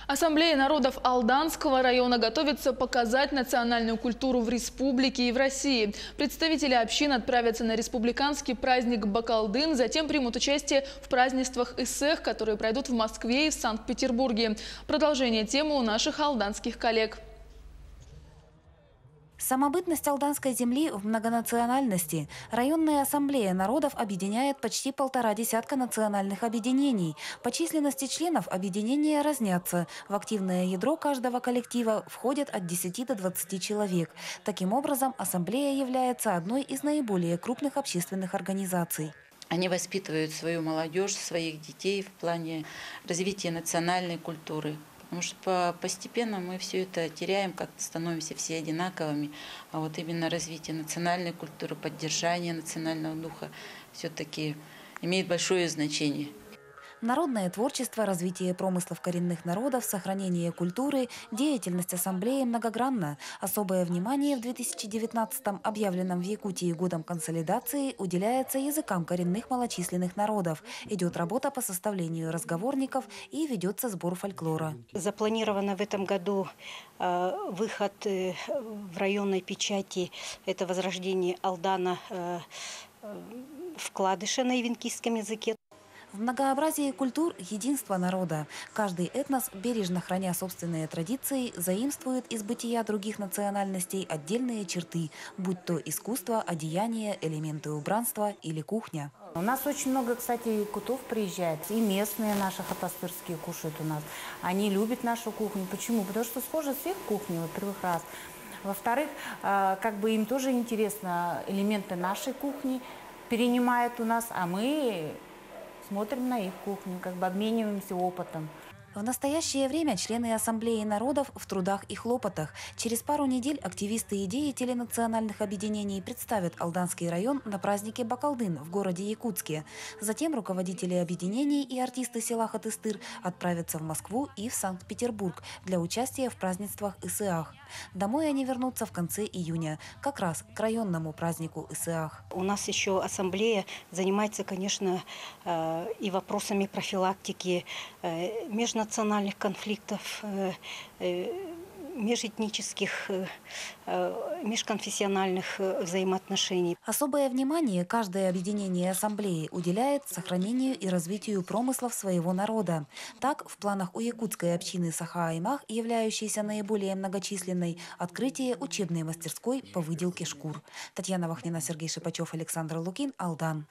Ассамблея народов Алданского района готовится показать национальную культуру в республике и в России. Представители общин отправятся на республиканский праздник Бакалдын, затем примут участие в празднествах Исэх, которые пройдут в Москве и в Санкт-Петербурге. Продолжение темы у наших алданских коллег. Самобытность алданской земли в многонациональности. Районная ассамблея народов объединяет почти 1,5 десятка национальных объединений. По численности членов объединения разнятся. В активное ядро каждого коллектива входят от 10 до 20 человек. Таким образом, ассамблея является одной из наиболее крупных общественных организаций. Они воспитывают свою молодежь, своих детей в плане развития национальной культуры. Потому что постепенно мы все это теряем, как-то становимся все одинаковыми. А вот именно развитие национальной культуры, поддержание национального духа все-таки имеет большое значение. Народное творчество, развитие промыслов коренных народов, сохранение культуры, деятельность ассамблеи многогранна. Особое внимание в 2019-м, объявленном в Якутии годом консолидации, уделяется языкам коренных малочисленных народов. Идет работа по составлению разговорников и ведется сбор фольклора. Запланировано в этом году выход в районной печати – это возрождение Алдана вкладыша на ивенкийском языке. В многообразии культур – единство народа. Каждый этнос, бережно храня собственные традиции, заимствует из бытия других национальностей отдельные черты, будь то искусство, одеяние, элементы убранства или кухня. У нас очень много, кстати, якутов приезжает. И местные наши хатастырские кушают у нас. Они любят нашу кухню. Почему? Потому что схожи с их кухней, во-первых, раз. Во-вторых, как бы им тоже интересно, элементы нашей кухни перенимают у нас, а мы смотрим на их кухню, как бы обмениваемся опытом. В настоящее время члены Ассамблеи народов в трудах и хлопотах. Через пару недель активисты и деятели национальных объединений представят Алданский район на празднике Бакалдын в городе Якутске. Затем руководители объединений и артисты села Хатыстыр отправятся в Москву и в Санкт-Петербург для участия в празднествах Исыах. Домой они вернутся в конце июня, как раз к районному празднику Исыах. У нас еще ассамблея занимается, конечно, и вопросами профилактики межнациональных конфликтов, межэтнических, межконфессиональных взаимоотношений. Особое внимание каждое объединение ассамблеи уделяет сохранению и развитию промыслов своего народа. Так, в планах у якутской общины Саха-Аймах, являющейся наиболее многочисленной, открытие учебной мастерской по выделке шкур. Татьяна Вахнина, Сергей Шипачев, Александр Лукин, Алдан.